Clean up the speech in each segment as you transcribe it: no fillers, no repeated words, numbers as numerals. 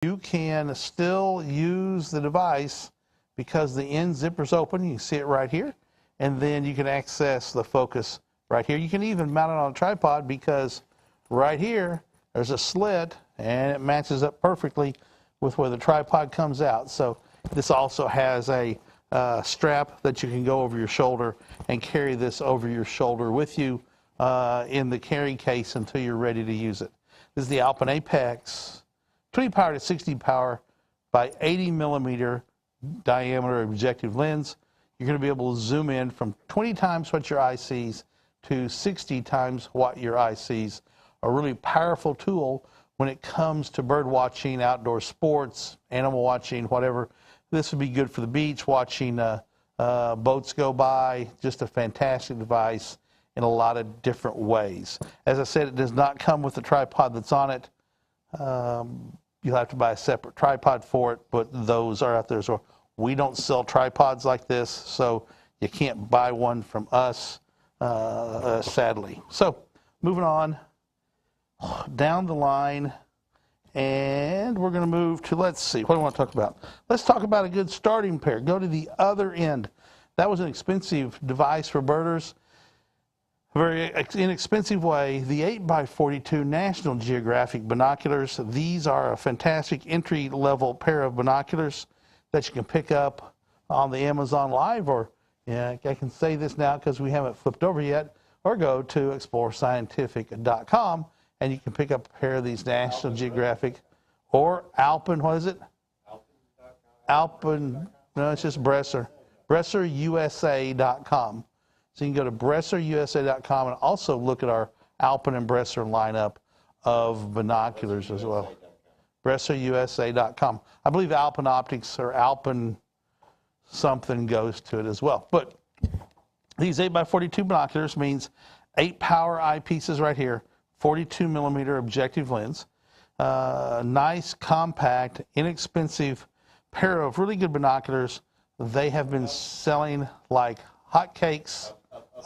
you can still use the device because the end zipper's open. You can see it right here. And then you can access the focus right here. You can even mount it on a tripod because right here there's a slit and it matches up perfectly with where the tripod comes out. So this also has a strap that you can go over your shoulder and carry this over your shoulder with you in the carry case until you're ready to use it. This is the Alpen Apex 20 power to 60 power by 80 millimeter diameter objective lens. You're going to be able to zoom in from 20 times what your eye sees to 60 times what your eye sees. A really powerful tool when it comes to bird watching, outdoor sports, animal watching, whatever. This would be good for the beach, watching boats go by. Just a fantastic device in a lot of different ways. As I said, it does not come with the tripod that's on it. You'll have to buy a separate tripod for it, but those are out there as well. We don't sell tripods like this, so you can't buy one from us, sadly. So, moving on down the line, and we're going to move to, let's see, what do I want to talk about? Let's talk about a good starting pair. Go to the other end. That was an expensive device for birders. A very inexpensive way, the 8x42 National Geographic binoculars. These are a fantastic entry-level pair of binoculars that you can pick up on the Amazon Live, or I can say this now because we haven't flipped over yet, or go to explorescientific.com and you can pick up a pair of these National Geographic or Alpen, what is it? Alpen, no, it's just Bresser. BresserUSA.com. So you can go to BresserUSA.com and also look at our Alpen and Bresser lineup of binoculars as well. BresserUSA.com. I believe Alpen Optics or Alpen something goes to it as well. But these 8x42 binoculars means 8 power eyepieces right here, 42 millimeter objective lens. Nice, compact, inexpensive pair of really good binoculars. They have been selling like hotcakes.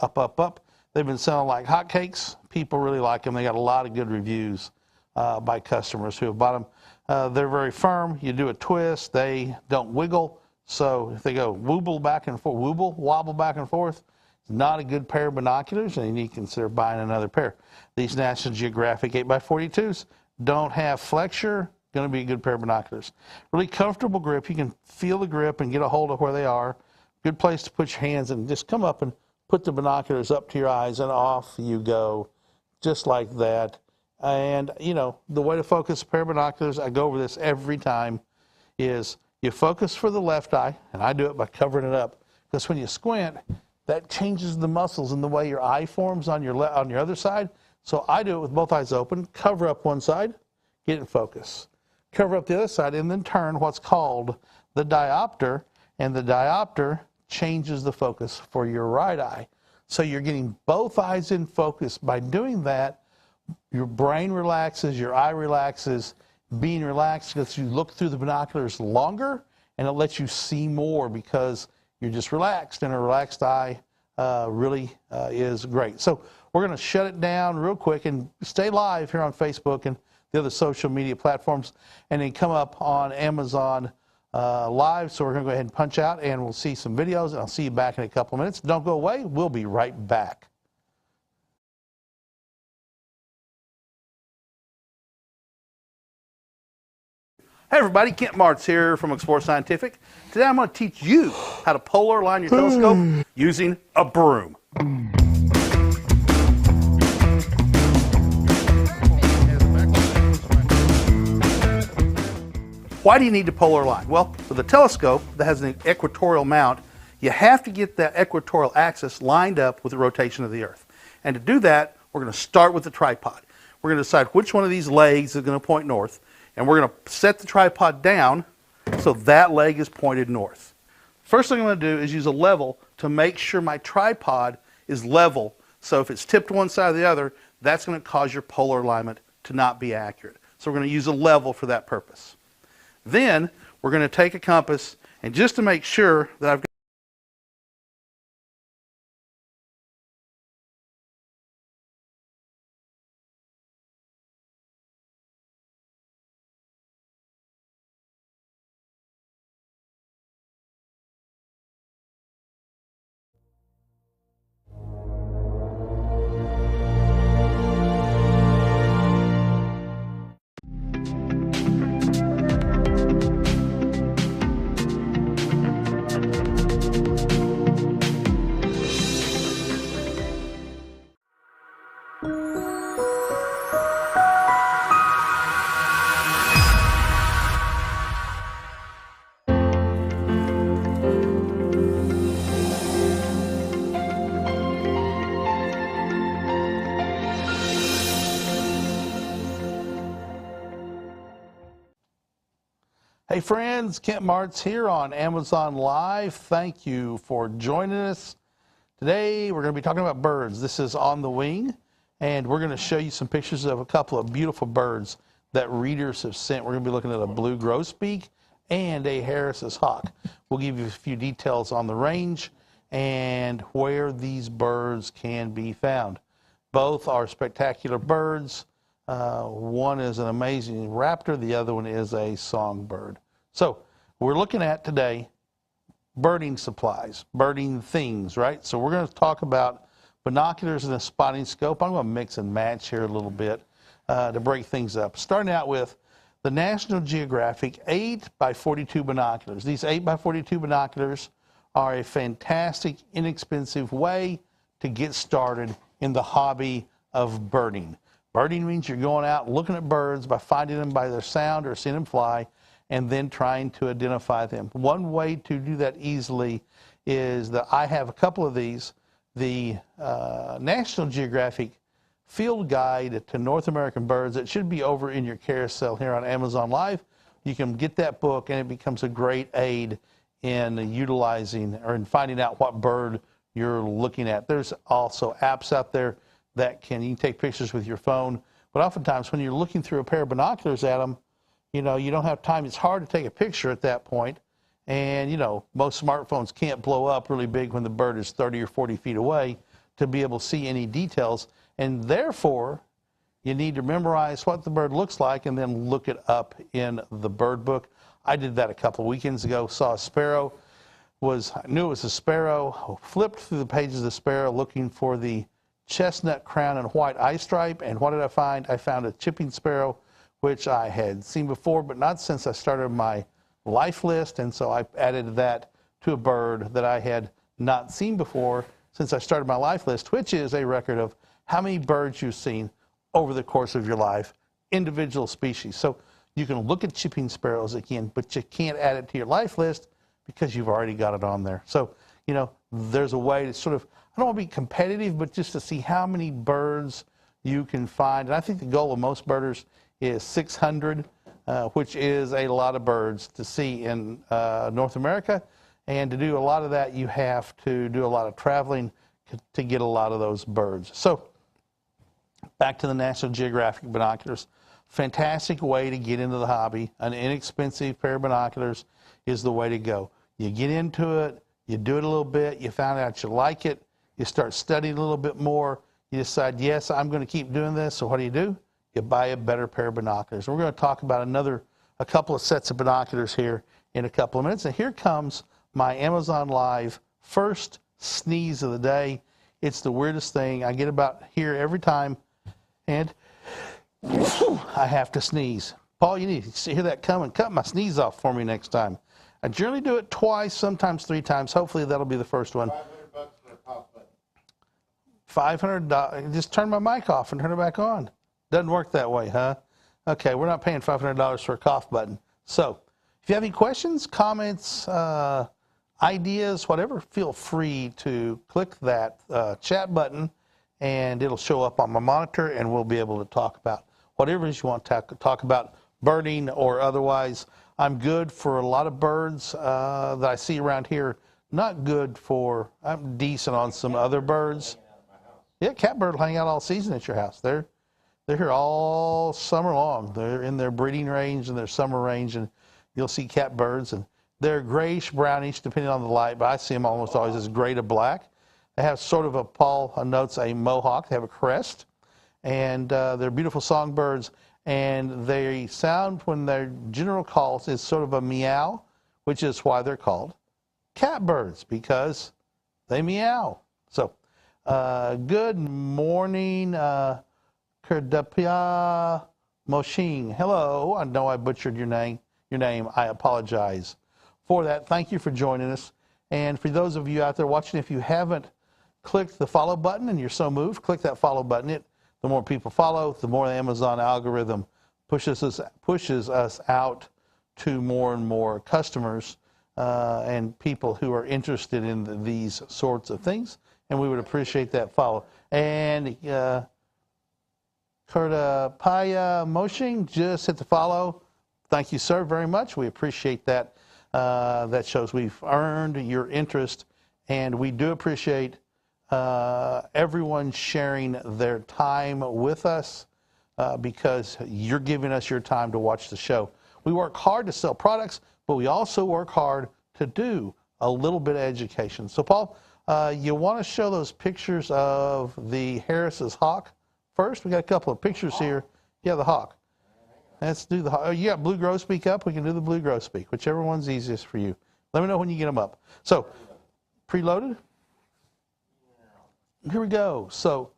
Up. They've been selling like hotcakes. People really like them. They got a lot of good reviews by customers who have bought them. They're very firm. You do a twist, they don't wiggle. So if they go wobble back and forth, wobble back and forth, it's not a good pair of binoculars, and you consider buying another pair. These National Geographic 8x42s don't have flexure. Going to be a good pair of binoculars. Really comfortable grip. You can feel the grip and get a hold of where they are. Good place to put your hands and just come up and put the binoculars up to your eyes and off you go, just like that. And, you know, the way to focus a pair of binoculars, I go over this every time, is you focus for the left eye, and I do it by covering it up, because when you squint, that changes the muscles in the way your eye forms on your other side. So I do it with both eyes open, cover up one side, get in focus. Cover up the other side, and then turn what's called the diopter, and the diopter changes the focus for your right eye. So you're getting both eyes in focus. By doing that, your brain relaxes, your eye relaxes. Being relaxed lets you look through the binoculars longer, and it lets you see more because you're just relaxed, and a relaxed eye really is great. So we're going to shut it down real quick and stay live here on Facebook and the other social media platforms, and then come up on Amazon Live. So we're going to go ahead and punch out, and we'll see some videos, and I'll see you back in a couple of minutes. Don't go away. We'll be right back. Hey everybody, Kent Marts here from Explore Scientific. Today I'm going to teach you how to polar align your telescope using a broom. Why do you need to polar align? Well, with a telescope that has an equatorial mount, you have to get that equatorial axis lined up with the rotation of the Earth. And to do that, we're going to start with the tripod. We're going to decide which one of these legs is going to point north, and we're going to set the tripod down so that leg is pointed north. First thing I'm going to do is use a level to make sure my tripod is level. So if it's tipped one side or the other, that's going to cause your polar alignment to not be accurate. So we're going to use a level for that purpose. Then we're going to take a compass, and just to make sure that I've got Hey friends, Kent Marts here on Amazon Live. Thank you for joining us. Today we're going to be talking about birds. This is On the Wing, and we're going to show you some pictures of a couple of beautiful birds that readers have sent. We're going to be looking at a blue grosbeak and a Harris's hawk. We'll give you a few details on the range and where these birds can be found. Both are spectacular birds. One is an amazing raptor, the other one is a songbird. So we're looking at today birding supplies, birding things, right? So we're going to talk about binoculars and a spotting scope. I'm going to mix and match here a little bit to break things up. Starting out with the National Geographic 8x42 binoculars. These 8x42 binoculars are a fantastic, inexpensive way to get started in the hobby of birding. Birding means you're going out looking at birds by finding them by their sound or seeing them fly and then trying to identify them. One way to do that easily is that I have a couple of these. The National Geographic Field Guide to North American Birds. It should be over in your carousel here on Amazon Live. You can get that book and it becomes a great aid in utilizing or in finding out what bird you're looking at. There's also apps out there that you can take pictures with your phone, but oftentimes when you're looking through a pair of binoculars at them, you know, you don't have time. It's hard to take a picture at that point. And, you know, most smartphones can't blow up really big when the bird is 30 or 40 feet away to be able to see any details. And therefore, you need to memorize what the bird looks like and then look it up in the bird book. I did that a couple of weekends ago, saw a sparrow, I knew it was a sparrow, flipped through the pages of the sparrow looking for the chestnut crown and white eye stripe, and what did I find? I found a chipping sparrow, which I had seen before, but not since I started my life list, and so I added that to a bird that I had not seen before since I started my life list, which is a record of how many birds you've seen over the course of your life, individual species. So you can look at chipping sparrows again, but you can't add it to your life list because you've already got it on there. So, you know, there's a way to sort of, I don't want to be competitive, but just to see how many birds you can find. And I think the goal of most birders is 600, which is a lot of birds to see in North America. And to do a lot of that, you have to do a lot of traveling to get a lot of those birds. So back to the National Geographic binoculars. Fantastic way to get into the hobby. An inexpensive pair of binoculars is the way to go. You get into it, you do it a little bit, you find out you like it, you start studying a little bit more, you decide, yes, I'm going to keep doing this. So what do? You buy a better pair of binoculars. And we're going to talk about a couple of sets of binoculars here in a couple of minutes. And here comes my Amazon Live first sneeze of the day. It's the weirdest thing. I get about here every time, and I have to sneeze. Paul, you need to hear that coming. Cut my sneeze off for me next time. I generally do it twice, sometimes 3 times. Hopefully that'll be the first one. $500 for a cough button. $500. Just turn my mic off and turn it back on. Doesn't work that way, huh? Okay, we're not paying $500 for a cough button. So if you have any questions, comments, ideas, whatever, feel free to click that chat button and it'll show up on my monitor and we'll be able to talk about whatever it is you want to talk about, birding or otherwise. I'm good for a lot of birds that I see around here. Not good for, I'm decent on some other birds. Yeah, catbird will hang out all season at your house. They're here all summer long. They're in their breeding range and their summer range, and you'll see catbirds, and they're grayish, brownish, depending on the light, but I see them almost always as gray to black. They have sort of Paul notes a mohawk. They have a crest, and they're beautiful songbirds, and they sound, when their general call is sort of a meow, which is why they're called catbirds, because they meow. So, good morning, Kerdapia Moshin. Hello. I know I butchered your name. I apologize for that. Thank you for joining us. And for those of you out there watching, if you haven't clicked the follow button and you're so moved, click that follow button. The more people follow, the more the Amazon algorithm pushes us out to more and more customers and people who are interested in these sorts of things. And we would appreciate that follow. And Kurta Paya Moshing, just hit the follow. thank you, sir, very much. We appreciate that. That shows we've earned your interest, and we do appreciate everyone sharing their time with us because you're giving us your time to watch the show. We work hard to sell products, but we also work hard to do a little bit of education. So, Paul, you want to show those pictures of the Harris's hawk first? We got a couple of pictures here. Yeah, the hawk. Let's do the hawk. Oh, you got blue grosbeak up? We can do the blue grosbeak, whichever one's easiest for you. Let me know when you get them up. So, preloaded? Here we go. So,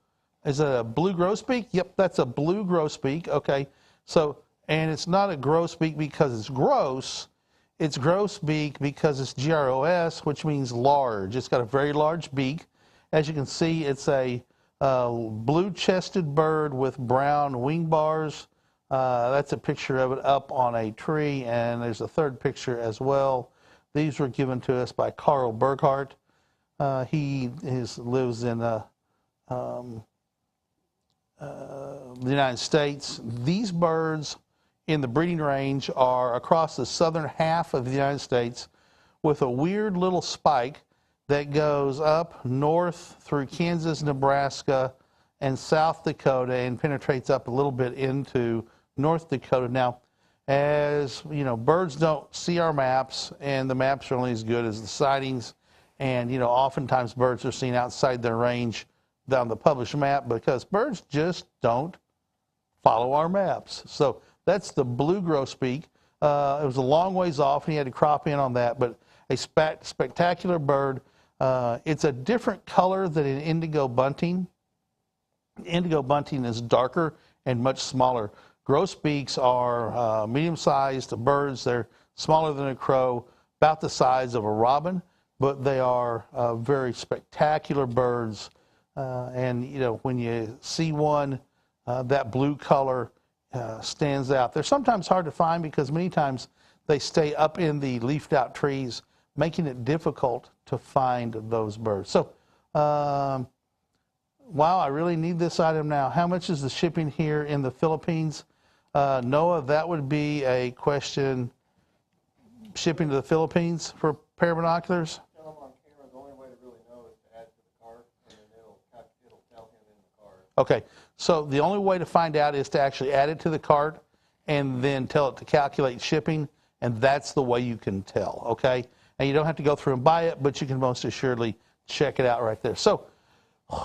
is it a blue grosbeak? Yep, that's a blue grosbeak. Okay. So, and it's not a grosbeak because it's gross. It's grosbeak because it's GROS, which means large. It's got a very large beak. As you can see, it's a blue-chested bird with brown wing bars. That's a picture of it up on a tree, and there's a third picture as well. These were given to us by Carl Burghardt. He lives in the United States. These birds in the breeding range are across the southern half of the United States with a weird little spike that goes up north through Kansas, Nebraska, and South Dakota and penetrates up a little bit into North Dakota. Now, as you know, birds don't see our maps, and the maps are only as good as the sightings. And, you know, oftentimes birds are seen outside their range down the published map because birds just don't follow our maps. So that's the blue grosbeak. It was a long ways off, and he had to crop in on that, but a spectacular bird. It's a different color than an indigo bunting. Indigo bunting is darker and much smaller. Grosbeaks are medium-sized birds. They're smaller than a crow, about the size of a robin, but they are very spectacular birds. And, you know, when you see one, that blue color stands out. They're sometimes hard to find because many times they stay up in the leafed out trees, making it difficult to find those birds. So, wow, I really need this item now. How much is the shipping here in the Philippines? Noah, that would be a question. Shipping to the Philippines for a pair of binoculars? Tell him on camera, the only way to really know is to add to the cart, and then it'll tell him in the cart. Okay, so the only way to find out is to actually add it to the cart and then tell it to calculate shipping, and that's the way you can tell, okay? And you don't have to go through and buy it, but you can most assuredly check it out right there. So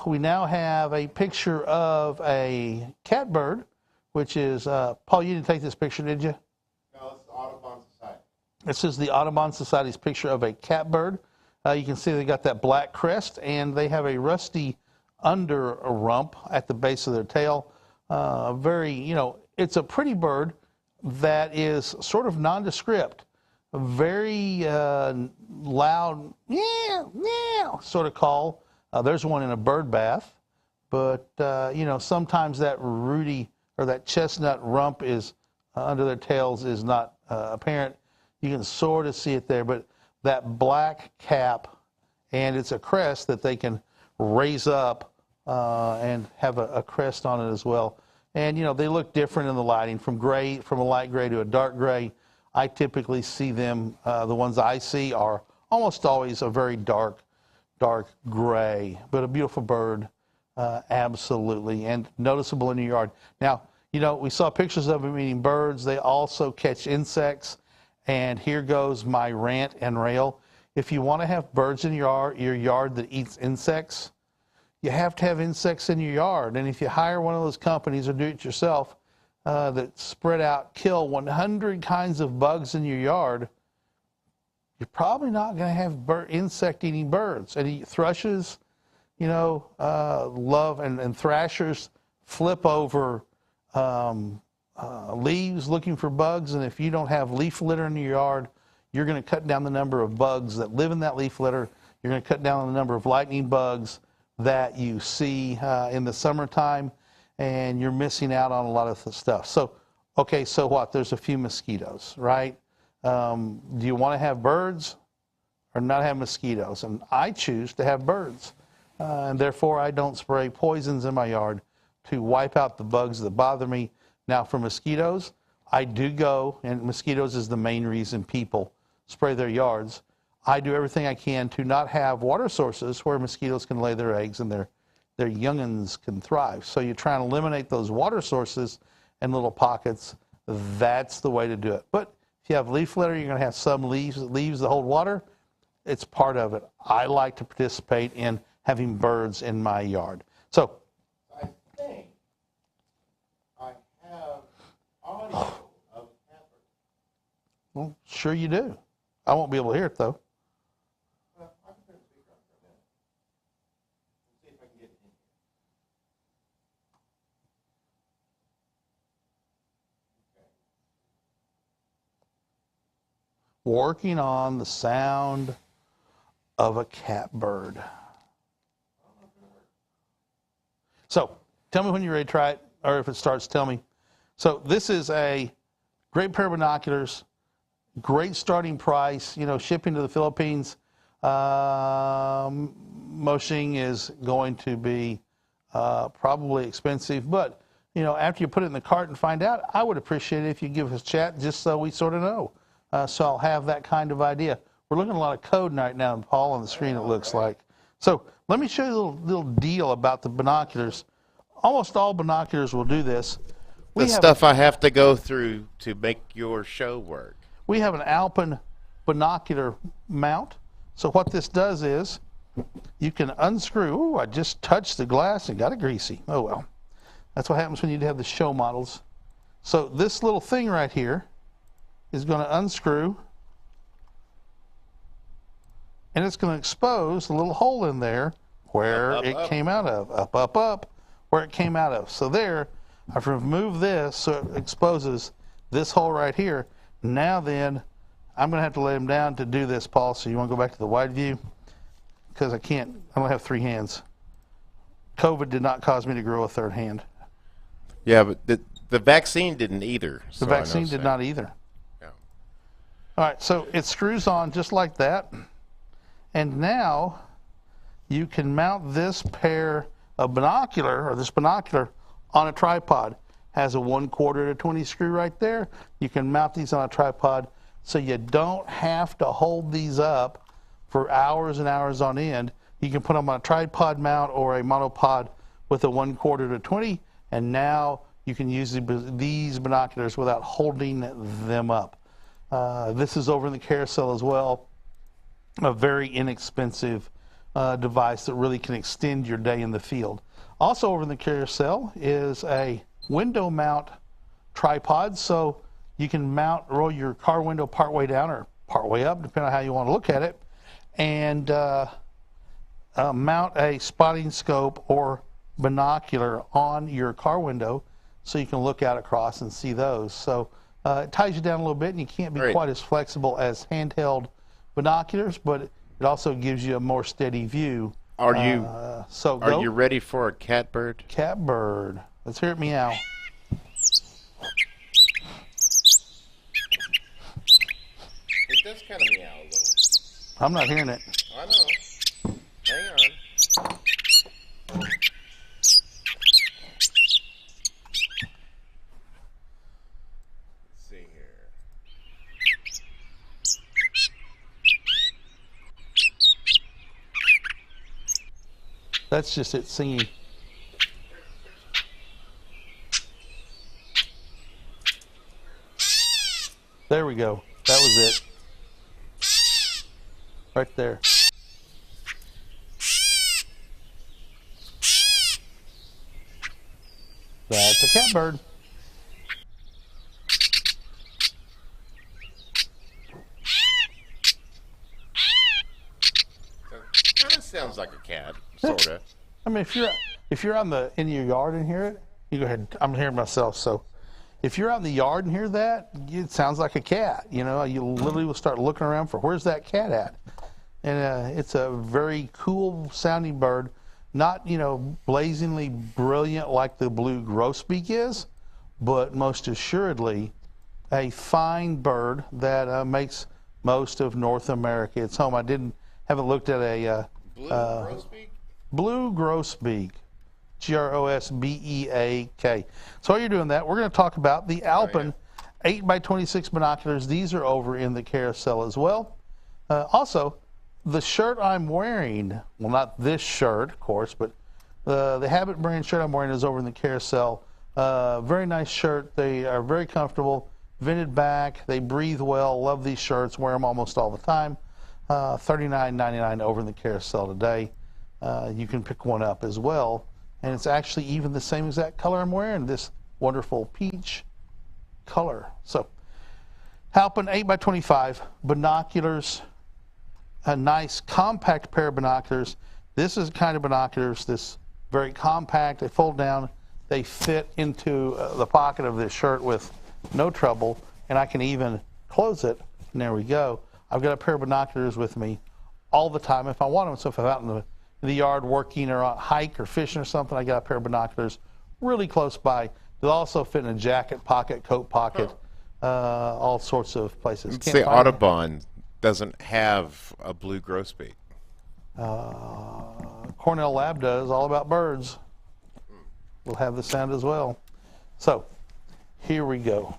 we now have a picture of a catbird, which is, Paul, you didn't take this picture, did you? No, it's the Audubon Society. This is the Audubon Society's picture of a catbird. You can see they got that black crest, and they have a rusty under rump at the base of their tail. Very, you know, it's a pretty bird that is sort of nondescript. Very loud, yeah, yeah, sort of call. There's one in a bird bath, but you know, sometimes that ruddy or that chestnut rump is under their tails is not apparent. You can sort of see it there, but that black cap, and it's a crest that they can raise up and have a crest on it as well. And you know, they look different in the lighting, from a light gray to a dark gray. I typically see them, the ones I see are almost always a very dark gray, but a beautiful bird, absolutely, and noticeable in your yard. Now, you know, we saw pictures of them eating birds. They also catch insects, and here goes my rant and rail. If you want to have birds in your yard that eats insects, you have to have insects in your yard. And if you hire one of those companies or do it yourself that spread out, kill 100 kinds of bugs in your yard, you're probably not going to have insect-eating birds. And thrushes, you know, love, and thrashers flip over leaves looking for bugs. And if you don't have leaf litter in your yard, you're going to cut down the number of bugs that live in that leaf litter. You're going to cut down the number of lightning bugs that you see in the summertime, and you're missing out on a lot of the stuff. So, okay, so what? There's a few mosquitoes, right? Do you want to have birds or not have mosquitoes? And I choose to have birds, and therefore I don't spray poisons in my yard to wipe out the bugs that bother me. Now, for mosquitoes, I do go, and mosquitoes is the main reason people spray their yards. I do everything I can to not have water sources where mosquitoes can lay their eggs and their youngins can thrive. So you try and eliminate those water sources and little pockets. That's the way to do it. But if you have leaf litter, you're going to have some leaves that hold water. It's part of it. I like to participate in having birds in my yard. So I think I have audio of Catbird. well, sure you do. I won't be able to hear it, though. I can put a speaker on for a minute. Let's see if I can get it in here. Working on the sound of a catbird. So tell me when you're ready to try it, or if it starts, tell me. So this is a great pair of binoculars, great starting price. You know, shipping to the Philippines, moshing is going to be probably expensive, but you know, after you put it in the cart and find out, I would appreciate it if you give us a chat just so we sort of know. So I'll have that kind of idea. We're looking at a lot of code right now, Paul, on the screen, it looks like. So let me show you a little deal about the binoculars. Almost all binoculars will do this. The stuff I have to go through to make your show work. We have an Alpen binocular mount. So what this does is you can unscrew. Ooh, I just touched the glass and got it greasy. Oh, well. That's what happens when you have the show models. So this little thing right here is going to unscrew, and it's going to expose the little hole in there where it came out of. Up, where it came out of. So there, I've removed this so it exposes this hole right here. Now then, I'm going to have to lay them down to do this, Paul. So you want to go back to the wide view? Because I don't have 3 hands. COVID did not cause me to grow a 3rd hand. Yeah, but the vaccine didn't either. The vaccine did not either. Yeah. All right, so it screws on just like that. And now you can mount this pair of binocular, or this binocular, on a tripod. Has a 1/4 to 20 screw right there. You can mount these on a tripod so you don't have to hold these up for hours and hours on end. You can put them on a tripod mount or a monopod with a 1/4 to 20, and now you can use these binoculars without holding them up. This is over in the carousel as well. A very inexpensive device that really can extend your day in the field. Also over in the carousel is a window mount tripod, so you can roll your car window part way down or part way up, depending on how you want to look at it, and mount a spotting scope or binocular on your car window so you can look out across and see those. So it ties you down a little bit, and you can't be quite as flexible as handheld binoculars, but it also gives you a more steady view. Are you ready for a catbird? Catbird. Let's hear it meow. It does kind of meow a little. I'm not hearing it. I know. Hang on. Let's see here. That's just it singing. There we go. That was it. Right there. That's a catbird. Kind of sounds like a cat, sort of. I mean, if you're in your yard and hear it, you go ahead. I'm hearing myself, so if you're out in the yard and hear that, it sounds like a cat. You know, you literally will start looking around for where's that cat at, and it's a very cool sounding bird. Not, you know, blazingly brilliant like the blue grosbeak is, but most assuredly a fine bird that makes most of North America its home. Haven't looked at a Blue grosbeak? blue grosbeak, grosbeak. So while you're doing that, we're going to talk about the Alpen 8x26 binoculars. These are over in the carousel as well. Also, the shirt I'm wearing, well, not this shirt, of course, but the Habit brand shirt I'm wearing is over in the carousel. Very nice shirt. They are very comfortable. Vented back. They breathe well. Love these shirts. Wear them almost all the time. $39.99 over in the carousel today. You can pick one up as well. And it's actually even the same exact color I'm wearing, this wonderful peach color. So, Halpin 8x25 binoculars, a nice compact pair of binoculars. This is the kind of binoculars, this very compact. They fold down. They fit into the pocket of this shirt with no trouble, and I can even close it. And there we go. I've got a pair of binoculars with me all the time if I want them. So if I'm out in the yard working or on a hike or fishing or something, I got a pair of binoculars really close by. They'll also fit in a jacket pocket, coat pocket, all sorts of places. It's the Audubon doesn't have a blue grosbeak. Cornell Lab does, all about birds. We'll have the sound as well. So here we go.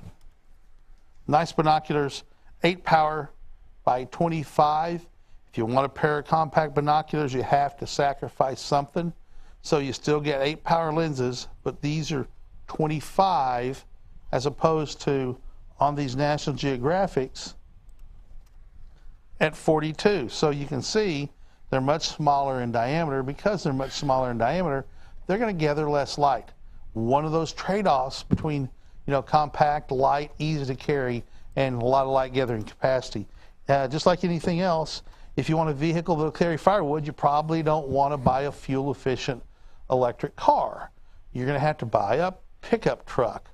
Nice binoculars, 8 power by 25. If you want a pair of compact binoculars, you have to sacrifice something. So you still get 8 power lenses, but these are 25 as opposed to on these National Geographics at 42. So you can see they're much smaller in diameter. Because they're much smaller in diameter, they're going to gather less light. One of those trade-offs between, compact, light, easy to carry, and a lot of light gathering capacity. Just like anything else, if you want a vehicle that'll carry firewood, you probably don't want to buy a fuel-efficient electric car. You're going to have to buy a pickup truck.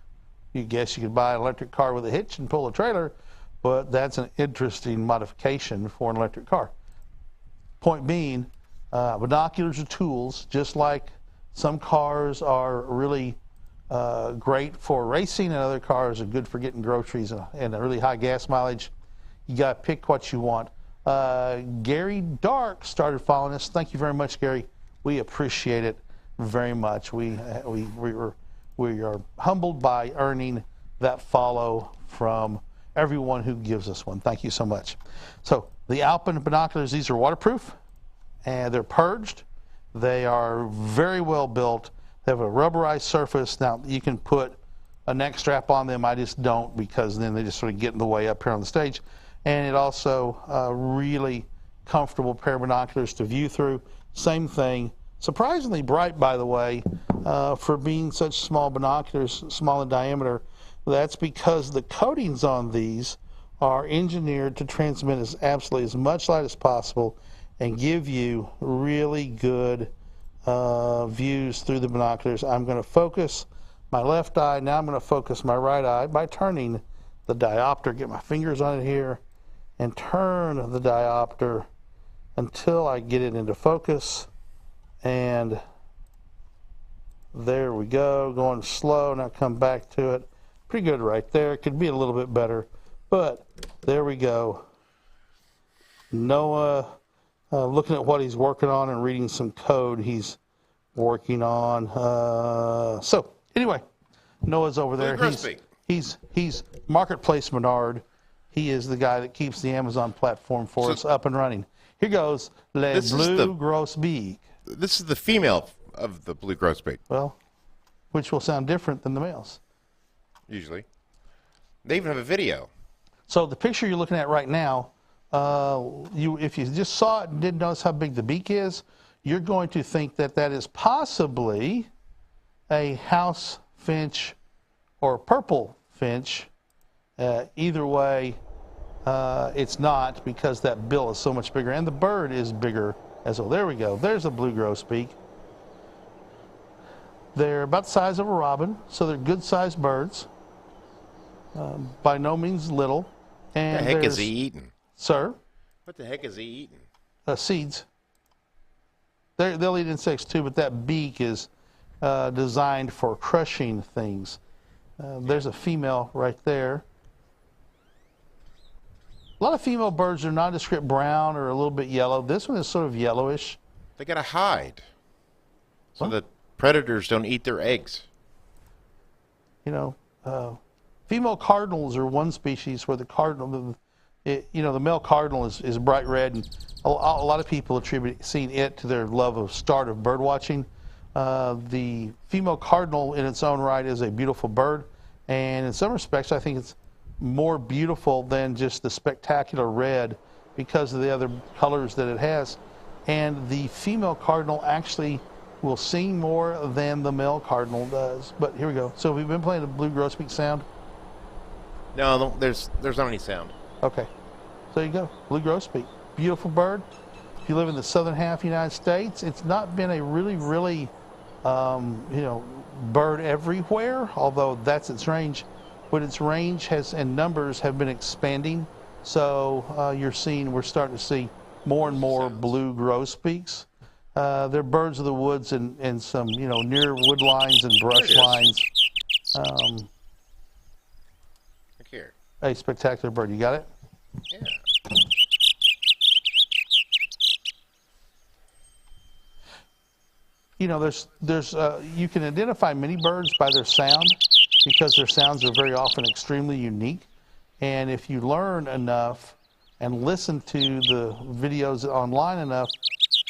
You guess you could buy an electric car with a hitch and pull a trailer, but that's an interesting modification for an electric car. Point being, binoculars are tools, just like some cars are really great for racing and other cars are good for getting groceries and a really high gas mileage. You got to pick what you want. Gary Dark started following us. Thank you very much, Gary. We appreciate it very much. We are humbled by earning that follow from everyone who gives us one. Thank you so much. So the Alpin binoculars, these are waterproof and they're purged. They are very well built. They have a rubberized surface. Now you can put a neck strap on them. I just don't, because then they just sort of get in the way up here on the stage. And it also really comfortable pair of binoculars to view through. Same thing. Surprisingly bright, by the way, for being such small binoculars, small in diameter. That's because the coatings on these are engineered to transmit absolutely as much light as possible and give you really good views through the binoculars. I'm going to focus my left eye. Now I'm going to focus my right eye by turning the diopter. Get my fingers on it here and turn the diopter until I get it into focus. And there we go, going slow. Now come back to it. Pretty good right there. Could be a little bit better, but there we go. Noah looking at what he's working on and reading some code he's working on. So anyway, Noah's over there. He's Marketplace Menard. He is the guy that keeps the Amazon platform for us up and running. Here goes Le Blue Grosbeak. This is the female of the blue grosbeak. Well, which will sound different than the males. Usually. They even have a video. So the picture you're looking at right now, if you just saw it and didn't notice how big the beak is, you're going to think that that is possibly a house finch or purple finch. Either way, it's not, because that bill is so much bigger, and the bird is bigger as well. There we go. There's a blue grosbeak. They're about the size of a robin, so they're good-sized birds. By no means little. And what the heck is he eating? Sir? What the heck is he eating? Seeds. They'll eat insects too, but that beak is designed for crushing things. There's a female right there. A lot of female birds are nondescript brown or a little bit yellow. This one is sort of yellowish. They got to hide so that predators don't eat their eggs. You know, Female cardinals are one species where the cardinal, the male cardinal is bright red, and a lot of people attribute seeing it to their love of start of bird watching. The female cardinal in its own right is a beautiful bird, and in some respects I think it's more beautiful than just the spectacular red because of the other colors that it has. And the female cardinal actually will sing more than the male cardinal does. But here we go. So we've been playing the blue grosbeak sound. No, there's not any sound. Okay, so there you go, blue grosbeak, beautiful bird. If you live in the southern half of the United States, it's not been a really bird everywhere, although that's its range. But its range and numbers have been expanding. So we're starting to see more and more blue grosbeaks. They're birds of the woods and some, near wood lines and brush lines. Look here. A spectacular bird. You got it? Yeah. You can identify many birds by their sound because their sounds are very often extremely unique. And if you learn enough and listen to the videos online enough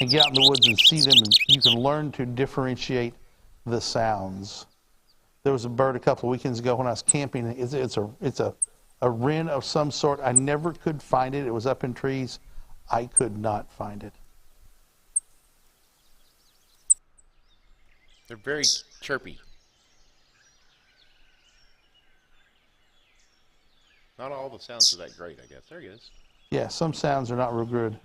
and get out in the woods and see them, you can learn to differentiate the sounds. There was a bird a couple of weekends ago when I was camping. It's a wren of some sort. I never could find it. It was up in trees. I could not find it. They're very chirpy. Not all the sounds are that great, I guess. There he is. Yeah, some sounds are not real good.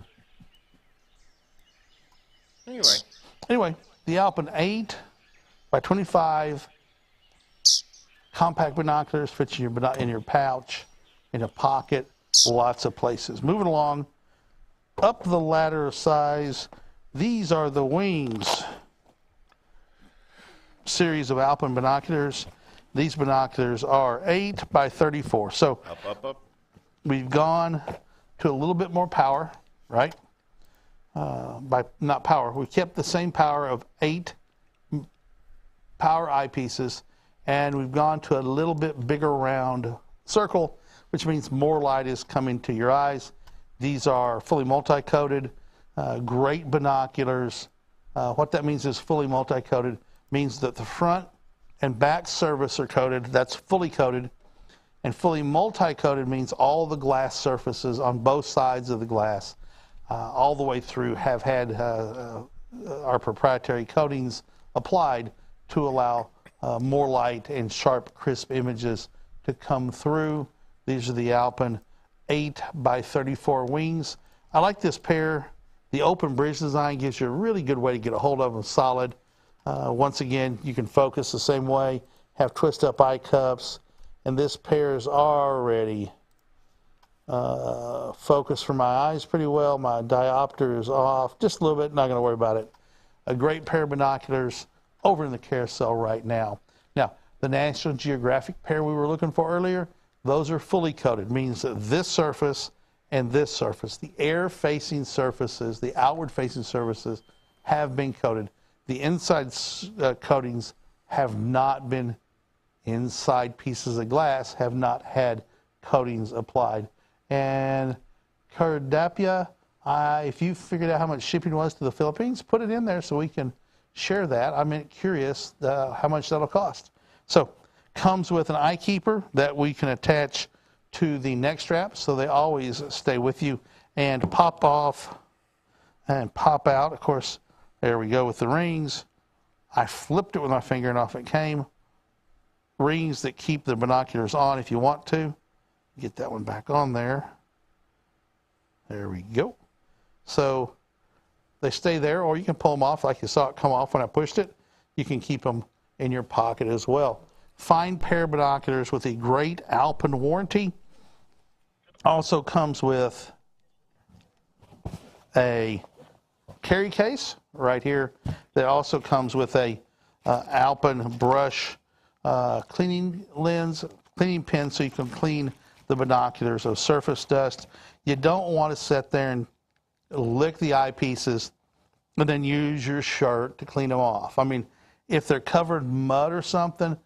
Anyway, the Alpen 8 by 25 compact binoculars fits in your pouch, in a pocket, lots of places. Moving along, up the ladder of size, these are the Wings series of Alpen binoculars. These binoculars are 8 by 34. So up. We've gone to a little bit more power, right? Not power. We kept the same power of 8 power eyepieces, and we've gone to a little bit bigger round circle, which means more light is coming to your eyes. These are fully multi-coated, great binoculars. What that means is fully multi-coated means that the front and back surface are coated. That's fully coated. And fully multi-coated means all the glass surfaces on both sides of the glass all the way through have had our proprietary coatings applied to allow more light and sharp, crisp images to come through. These are the Alpen 8 by 34 Wings. I like this pair. The open bridge design gives you a really good way to get a hold of them solid. Once again, you can focus the same way, have twist-up eye cups, and this pair is already focused for my eyes pretty well. My diopter is off just a little bit, not going to worry about it. A great pair of binoculars over in the carousel right now. Now, the National Geographic pair we were looking for earlier, those are fully coated, means that this surface and this surface, the air-facing surfaces, the outward-facing surfaces, have been coated. The inside coatings have not been, inside pieces of glass have not had coatings applied. And Cardapia, if you figured out how much shipping was to the Philippines, put it in there so we can share that. I'm curious how much that'll cost. So, comes with an eye keeper that we can attach to the neck strap so they always stay with you and pop off and pop out. Of course, there we go with the rings. I flipped it with my finger and off it came. Rings that keep the binoculars on if you want to. Get that one back on there. There we go. So they stay there, or you can pull them off like you saw it come off when I pushed it. You can keep them in your pocket as well. Fine pair of binoculars with a great Alpen warranty. Also comes with a carry case right here that also comes with a Alpen brush cleaning lens, cleaning pin, so you can clean the binoculars of surface dust. You don't want to sit there and lick the eyepieces and then use your shirt to clean them off. I mean, if they're covered in mud or something,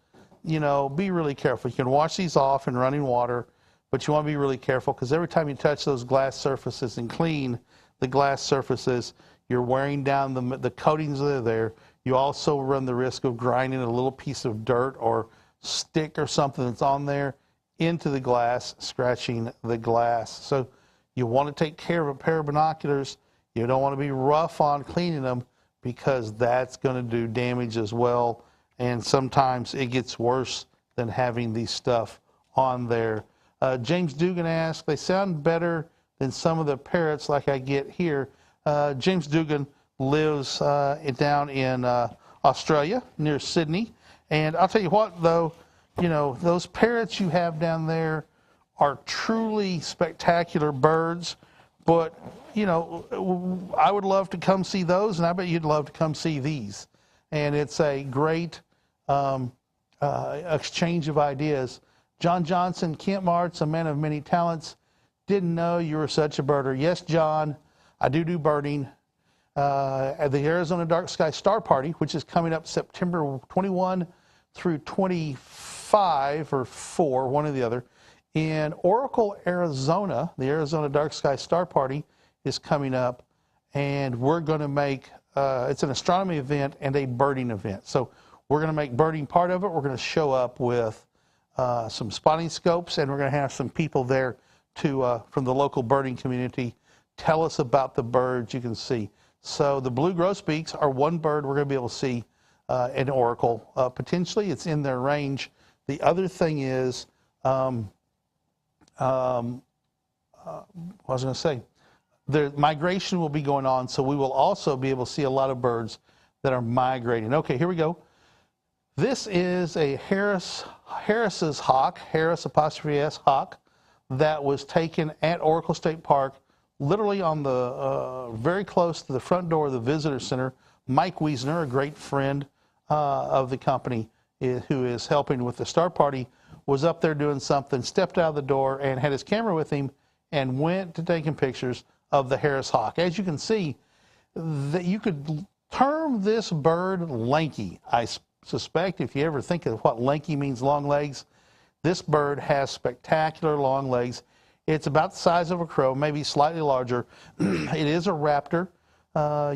be really careful. You can wash these off in running water, but you want to be really careful because every time you touch those glass surfaces and clean the glass surfaces, you're wearing down the coatings that are there. You also run the risk of grinding a little piece of dirt or stick or something that's on there into the glass, scratching the glass. So you want to take care of a pair of binoculars. You don't want to be rough on cleaning them because that's going to do damage as well. And sometimes it gets worse than having these stuff on there. James Dugan asked, they sound better than some of the parrots like I get here. James Dugan lives down in Australia near Sydney. And I'll tell you what, though, those parrots you have down there are truly spectacular birds. But, I would love to come see those, and I bet you'd love to come see these. And it's a great exchange of ideas. John Johnson, Kent Marts, a man of many talents. Didn't know you were such a birder. Yes, John, I do birding. At the Arizona Dark Sky Star Party, which is coming up September 21 through 25 or 4, one or the other, in Oracle, Arizona. The Arizona Dark Sky Star Party is coming up, and we're going to make it's an astronomy event and a birding event. So we're going to make birding part of it. We're going to show up with some spotting scopes, and we're going to have some people there from the local birding community tell us about the birds you can see. So the blue grosbeaks are one bird we're going to be able to see in Oracle. Potentially, it's in their range. The other thing is, what was I going to say? The migration will be going on, so we will also be able to see a lot of birds that are migrating. Okay, here we go. This is a Harris's hawk, Harris apostrophe S hawk, that was taken at Oracle State Park, literally on the very close to the front door of the visitor center. Mike Wiesner, a great friend of the company who is helping with the Star Party, was up there doing something, stepped out of the door and had his camera with him and went to taking pictures of the Harris hawk. As you can see, that you could term this bird lanky. I suspect if you ever think of what lanky means, long legs, this bird has spectacular long legs. It's about the size of a crow, maybe slightly larger. It is a raptor.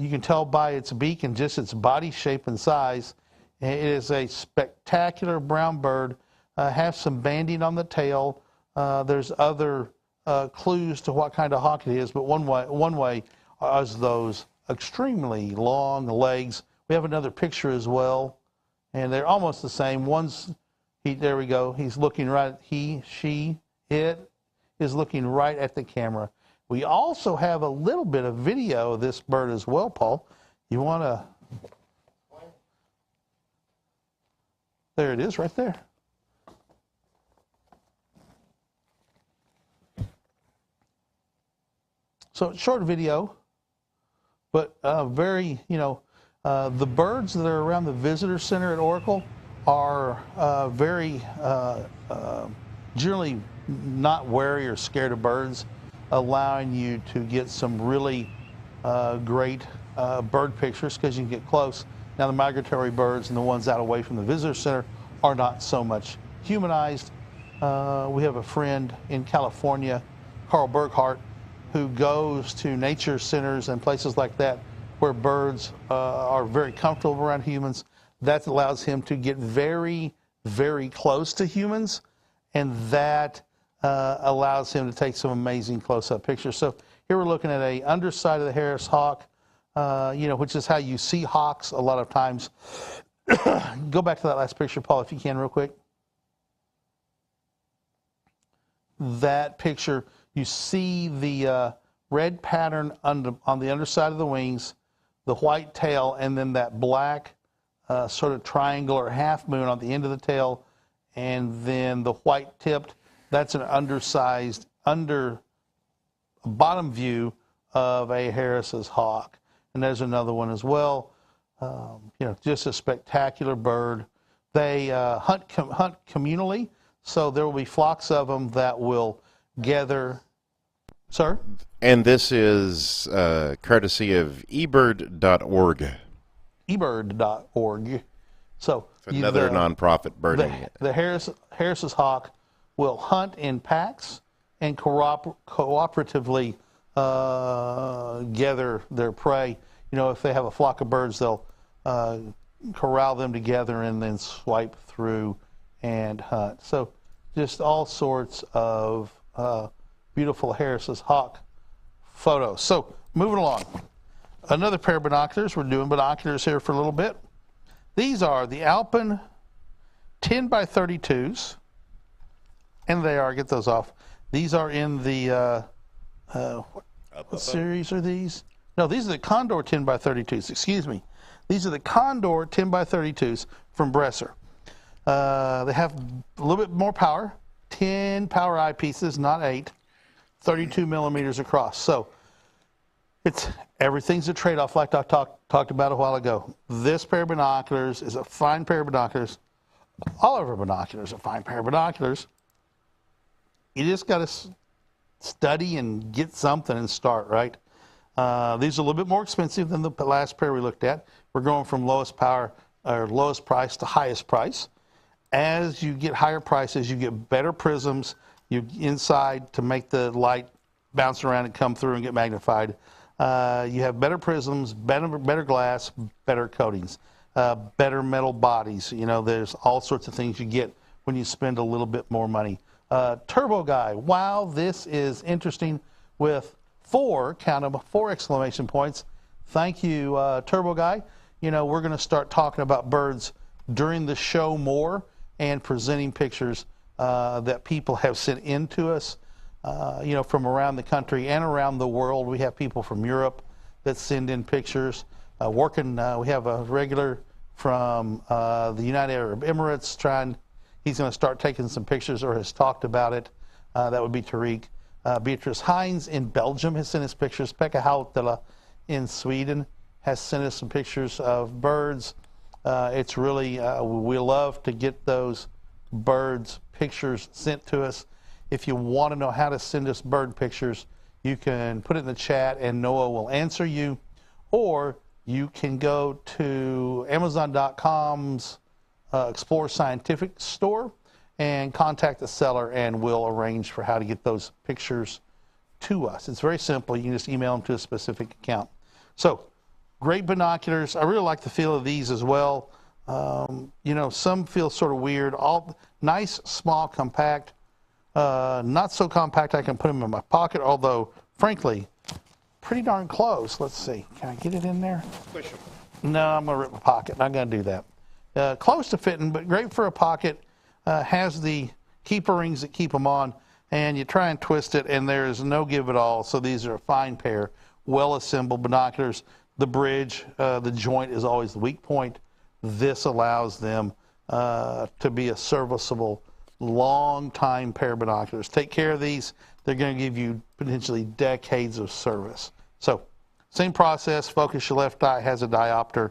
You can tell by its beak and just its body shape and size. It is a spectacular brown bird. Has some banding on the tail. There's other clues to what kind of hawk it is, but one way is those extremely long legs. We have another picture as well, and they're almost the same. There we go. He's looking right. It is looking right at the camera. We also have a little bit of video of this bird as well, Paul. You want to? There it is, right there. So short video, but very, the birds that are around the visitor center at Oracle are very generally not wary or scared of birds, allowing you to get some really great bird pictures because you can get close. Now the migratory birds and the ones out away from the visitor center are not so much humanized. We have a friend in California, Carl Burkhart, who goes to nature centers and places like that where birds are very comfortable around humans. That allows him to get very, very close to humans, and that allows him to take some amazing close-up pictures. So here we're looking at a underside of the Harris hawk, which is how you see hawks a lot of times. Go back to that last picture, Paul, if you can, real quick. That picture, you see the red pattern on the underside of the wings, the white tail, and then that black sort of triangle or half moon on the end of the tail, and then the white tipped. That's an undersized, bottom view of a Harris's hawk. And there's another one as well. Just a spectacular bird. They hunt communally, so there will be flocks of them that will gather. Sir? And this is courtesy of ebird.org. ebird.org. So Another nonprofit birding. The Harris's hawk will hunt in packs and cooperatively gather their prey. You know, if they have a flock of birds, they'll corral them together and then swipe through and hunt. So just all sorts of beautiful Harris's hawk photos. So moving along. Another pair of binoculars. We're doing binoculars here for a little bit. These are the Alpen 10 by 32s. And they are, get those off. These are in the, what series are these? No, these are the Condor 10 by 32s, excuse me. These are the Condor 10 by 32s from Bresser. They have a little bit more power, 10 power eyepieces, not 8, 32 millimeters across. So everything's a trade-off like I talked about a while ago. This pair of binoculars is a fine pair of binoculars. All of our binoculars are a fine pair of binoculars. You just got to study and get something and start, right? These are a little bit more expensive than the last pair we looked at. We're going from lowest power or lowest price to highest price. As you get higher prices, you get better prisms inside to make the light bounce around and come through and get magnified. You have better prisms, better glass, better coatings, better metal bodies. You know, there's all sorts of things you get when you spend a little bit more money. Turbo Guy, wow, this is interesting with 4, count them, 4 exclamation points. Thank you, Turbo Guy. You know, we're going to start talking about birds during the show more and presenting pictures that people have sent in to us, you know, from around the country and around the world. We have people from Europe that send in pictures. We have a regular from the United Arab Emirates he's going to start taking some pictures or has talked about it. That would be Tariq. Beatrice Hines in Belgium has sent us pictures. Pekka Hautala in Sweden has sent us some pictures of birds. It's really, we love to get those birds pictures sent to us. If you want to know how to send us bird pictures, you can put it in the chat and Noah will answer you. Or you can go to Amazon.com's Explore Scientific store and contact the seller and we'll arrange for how to get those pictures to us. It's very simple. You can just email them to a specific account. So great binoculars. I really like the feel of these as well. You know, some feel sort of weird. All nice, small, compact. Not so compact I can put them in my pocket, although frankly pretty darn close. Let's see, can I get it in there? Push them. No, I'm gonna rip my pocket. Not gonna do that. Close to fitting, but great for a pocket. Has the keeper rings that keep them on, and you try and twist it, and there is no give at all. So these are a fine pair, well-assembled binoculars. The bridge, the joint is always the weak point. This allows them to be a serviceable, long-time pair of binoculars. Take care of these. They're going to give you potentially decades of service. So, same process. Focus your left eye, has a diopter.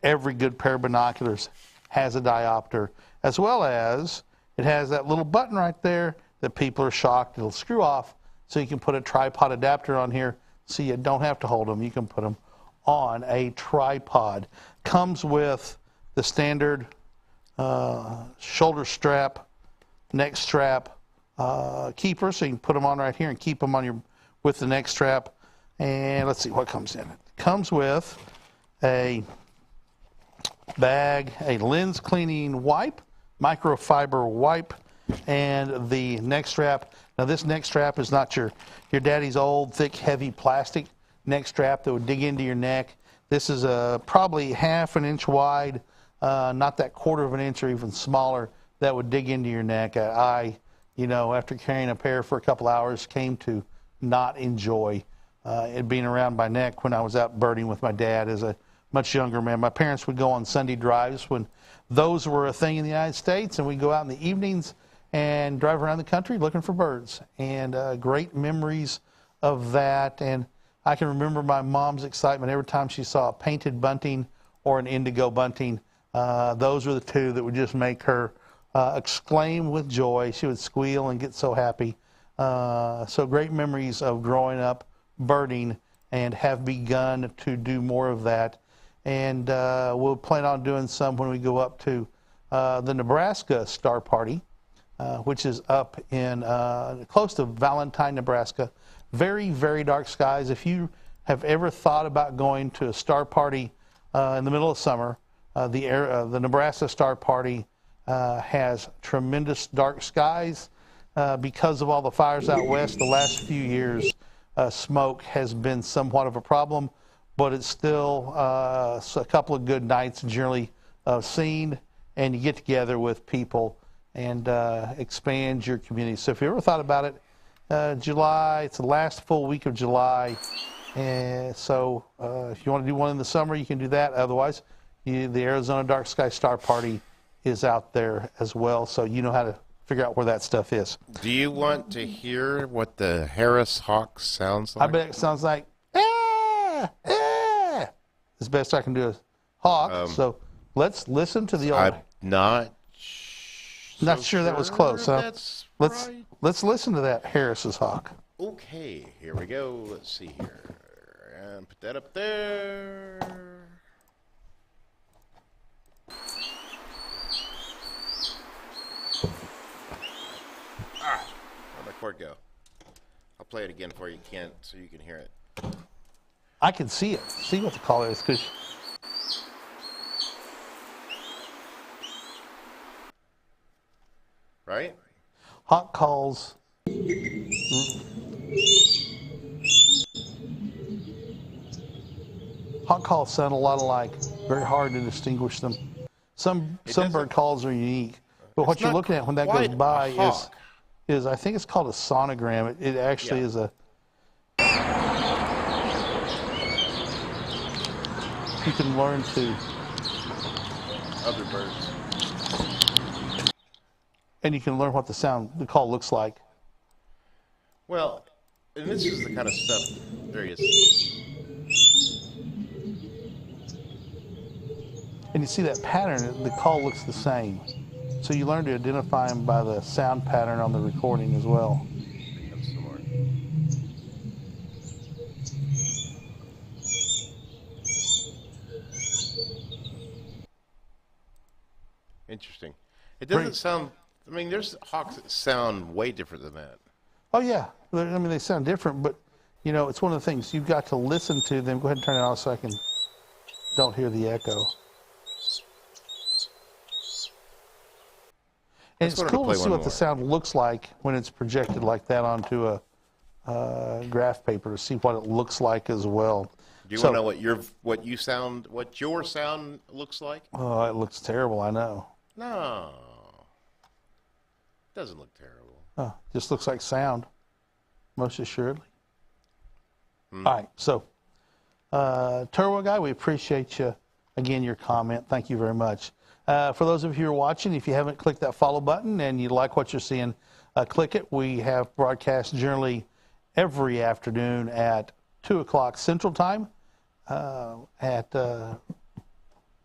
Every good pair of binoculars has a diopter, as well as it has that little button right there that people are shocked it'll screw off, so you can put a tripod adapter on here so you don't have to hold them. You can put them on a tripod. Comes with the standard shoulder strap, neck strap keeper, so you can put them on right here and keep them on with the neck strap. And let's see what comes in. It comes with a bag, a lens cleaning wipe, microfiber wipe, and the neck strap. Now this neck strap is not your daddy's old thick heavy plastic neck strap that would dig into your neck. This is probably 1/2 an inch wide, not that 1/4 of an inch or even smaller, that would dig into your neck. I, you know, after carrying a pair for a couple hours, came to not enjoy it being around my neck when I was out birding with my dad as a much younger man. My parents would go on Sunday drives when those were a thing in the United States, and we'd go out in the evenings and drive around the country looking for birds. And great memories of that. And I can remember my mom's excitement every time she saw a painted bunting or an indigo bunting. Those were the two that would just make her exclaim with joy. She would squeal and get so happy. So great memories of growing up birding and have begun to do more of that. And we'll plan on doing some when we go up to the Nebraska Star Party, which is up in close to Valentine, Nebraska. Very, very dark skies. If you have ever thought about going to a star party in the middle of summer, the Nebraska Star Party has tremendous dark skies because of all the fires out west. The last few years, smoke has been somewhat of a problem, but it's still a couple of good nights generally seen, and you get together with people and expand your community. So if you ever thought about it, July, it's the last full week of July, and so if you want to do one in the summer, you can do that. Otherwise, the Arizona Dark Sky Star Party is out there as well, so you know how to figure out where that stuff is. Do you want to hear what the Harris Hawk sounds like? I bet it sounds like, as best I can do a hawk. So let's listen to the old. I'm not Sure that was close. Huh? That's Let's right. let's listen to that Harris's hawk. Okay, here we go. Let's see here. And put that up there. Where'd my cord go? I'll play it again for you, Kent, so you can hear it. I can see it. See what the call is, because Right? hawk calls. Hawk calls sound a lot alike. Very hard to distinguish them. Some bird calls are unique, but what It's you're not looking at when that quite goes a by hawk. is I think it's called a sonogram. It actually Yeah. is a. You can learn to, Other birds. and you can learn what the call looks like. Well, and this is the kind of stuff. There he is. And you see that pattern, the call looks the same. So you learn to identify them by the sound pattern on the recording as well. Here comes some more. Interesting. It doesn't Great. sound. I mean, there's hawks that sound way different than that. Oh yeah, I mean they sound different, but you know it's one of the things you've got to listen to them. Go ahead and turn it off so I don't hear the echo. And Let's it's go to cool play to see one what the more. sound looks like when it's projected like that onto a graph paper to see what it looks like as well. Do you So- want to know what your sound looks like? Oh, it looks terrible. I know. No, doesn't look terrible. Oh, just looks like sound, most assuredly. All right, so Turbo Guy, we appreciate you again your comment. Thank you very much. For those of you who are watching, if you haven't clicked that follow button and you like what you're seeing, click it. We have broadcasts generally every afternoon at 2 o'clock Central Time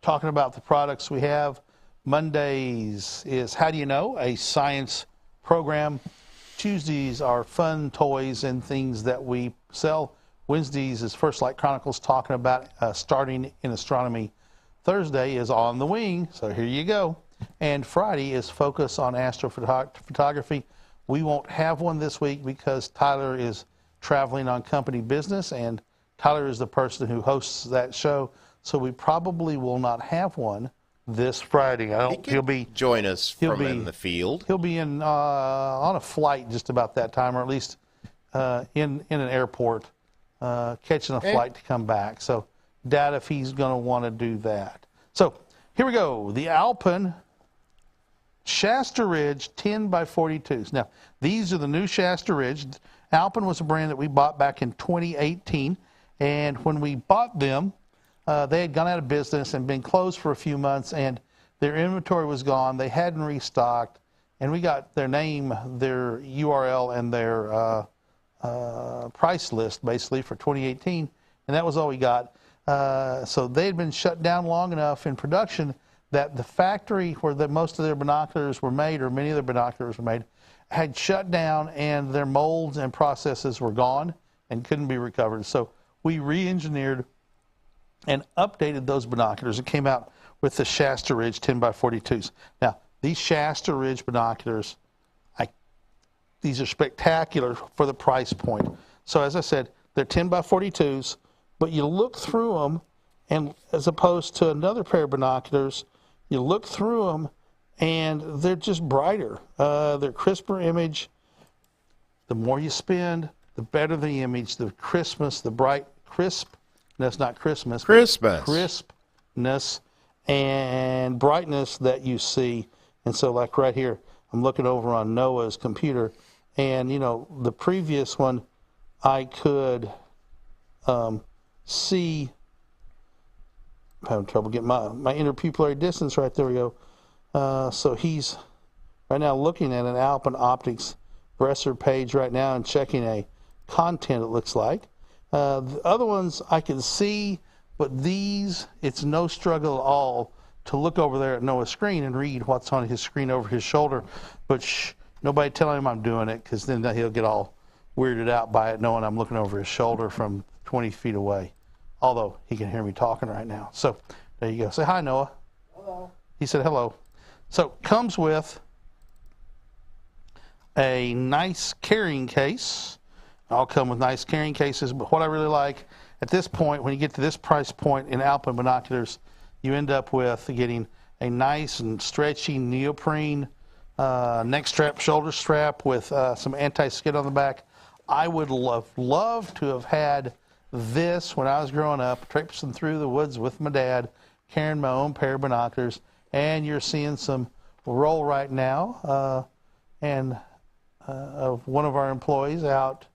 talking about the products we have. Mondays is How Do You Know, a science program. Tuesdays are fun toys and things that we sell. Wednesdays is First Light Chronicles talking about starting in astronomy. Thursday is On the Wing, so here you go. And Friday is Focus on Astrophotography. We won't have one this week because Tyler is traveling on company business, and Tyler is the person who hosts that show, so we probably will not have one this Friday. He'll be Join us he'll from be- in the field. He'll be in on a flight just about that time, or at least in an airport, catching a flight to come back. So doubt if he's going to want to do that. So here we go. The Alpen Shasta Ridge 10 by 42s. Now, these are the new Shasta Ridge. Alpen was a brand that we bought back in 2018. And when we bought them, they had gone out of business and been closed for a few months, and their inventory was gone. They hadn't restocked. And we got their name, their URL, and their price list, basically, for 2018. And that was all we got. So they had been shut down long enough in production that the factory where most of their binoculars were made, or many of their binoculars were made, had shut down, and their molds and processes were gone and couldn't be recovered. So we re-engineered and updated those binoculars. It came out with the Shasta Ridge 10 by 42s. Now, these Shasta Ridge binoculars, these are spectacular for the price point. So as I said, they're 10 by 42s, but you look through them, and as opposed to another pair of binoculars, you look through them, and they're just brighter. They're crisper image. The more you spend, the better the image, the crispness, the bright crispness, not Christmas. Crispness and brightness that you see. And so like right here, I'm looking over on Noah's computer, and you know, the previous one, I could see, I'm having trouble getting my interpupillary distance right, there we go. So he's right now looking at an Alpen Optics Bresser page right now and checking a content, it looks like. The other ones I can see, but these, it's no struggle at all to look over there at Noah's screen and read what's on his screen over his shoulder. But shh, nobody telling him I'm doing it, because then he'll get all weirded out by it knowing I'm looking over his shoulder from 20 feet away. Although he can hear me talking right now. So there you go. Say hi, Noah. Hello. He said hello. So comes with a nice carrying case. All come with nice carrying cases, but what I really like at this point, when you get to this price point in Alpen binoculars, you end up with getting a nice and stretchy neoprene neck strap, shoulder strap with some anti-skid on the back. I would love to have had this when I was growing up, traipsing through the woods with my dad, carrying my own pair of binoculars, and you're seeing some roll right now of one of our employees out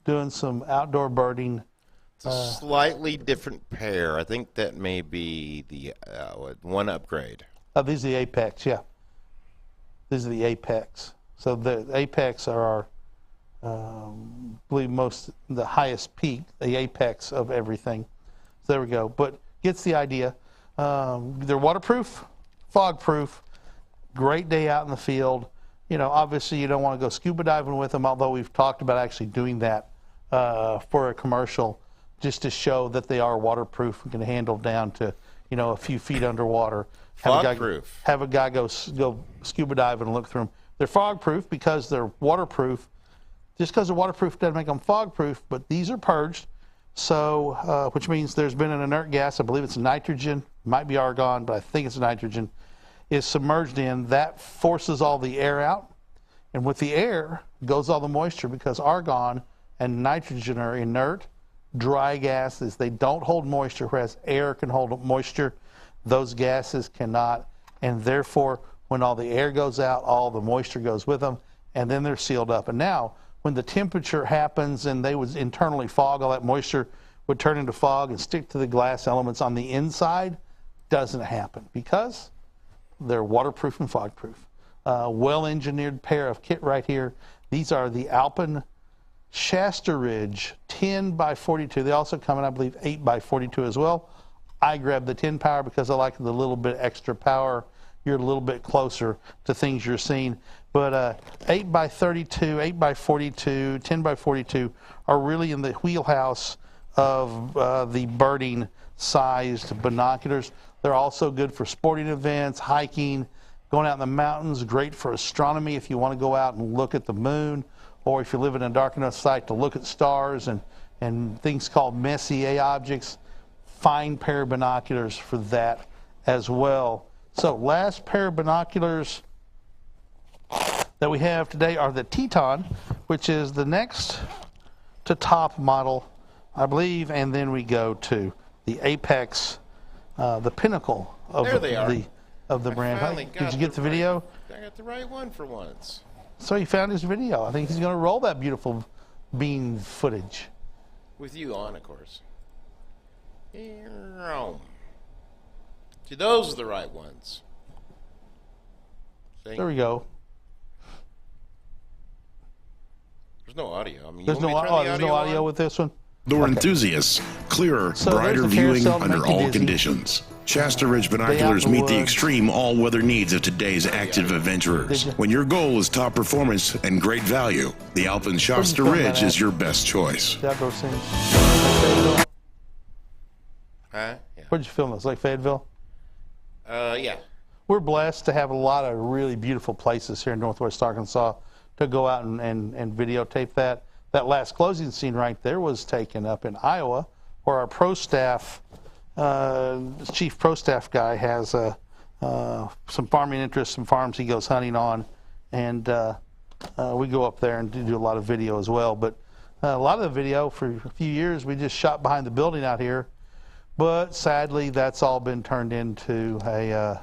doing some outdoor birding. It's a slightly different pair. I think that may be the one upgrade. These are the Apex, yeah. These are the Apex. So the Apex are our, I believe, the highest peak, the apex of everything. So there we go. But gets the idea. They're waterproof, fog-proof, great day out in the field. You know, obviously you don't want to go scuba diving with them, although we've talked about actually doing that for a commercial, just to show that they are waterproof and can handle down to, you know, a few feet underwater. Fog-proof. Have a guy go scuba dive and look through them. They're fog-proof because they're waterproof. Just because they're waterproof doesn't make them fog-proof, but these are purged, so which means there's been an inert gas, I believe it's nitrogen, might be argon, but I think it's nitrogen, is submerged in. That forces all the air out, and with the air goes all the moisture, because argon and nitrogen are inert, dry gases. They don't hold moisture, whereas air can hold moisture. Those gases cannot, and therefore when all the air goes out, all the moisture goes with them, and then they're sealed up. And now when the temperature happens and they would internally fog, all that moisture would turn into fog and stick to the glass elements on the inside. Doesn't happen because they're waterproof and fog-proof. Well-engineered pair of kit right here. These are the Alpen Shasta Ridge 10 by 42. They also come in, I believe, 8 by 42 as well. I grabbed the 10 power because I like the little bit extra power. You're a little bit closer to things you're seeing. But 8 by 32, 8 by 42, 10 by 42 are really in the wheelhouse of the birding sized binoculars. They're also good for sporting events, hiking, going out in the mountains, great for astronomy if you want to go out and look at the moon, or if you live in a dark enough site to look at stars and things called Messier objects. Fine pair of binoculars for that as well. So last pair of binoculars that we have today are the Teton, which is the next to top model, I believe, and then we go to the Apex, the pinnacle of the brand. Finally Did you get the video? I got the right one for once. So he found his video. I think he's going to roll that beautiful bean footage. With you on, of course. See, those are the right ones. See? There we go. There's no audio. I mean, There's no audio with this one? Outdoor enthusiasts, clearer, brighter viewing under all conditions. Shasta Ridge binoculars meet the extreme all-weather needs of today's active adventurers. When your goal is top performance and great value, the Alpen Shasta Ridge is your best choice. The outdoor scene. Huh? Yeah. Where'd you film this? Like Fayetteville? Yeah. We're blessed to have a lot of really beautiful places here in Northwest Arkansas to go out and videotape that. That last closing scene right there was taken up in Iowa, where our pro staff, chief pro staff guy has some farming interests, some farms he goes hunting on, and we go up there and do a lot of video as well. But a lot of the video for a few years we just shot behind the building out here, but sadly that's all been turned into a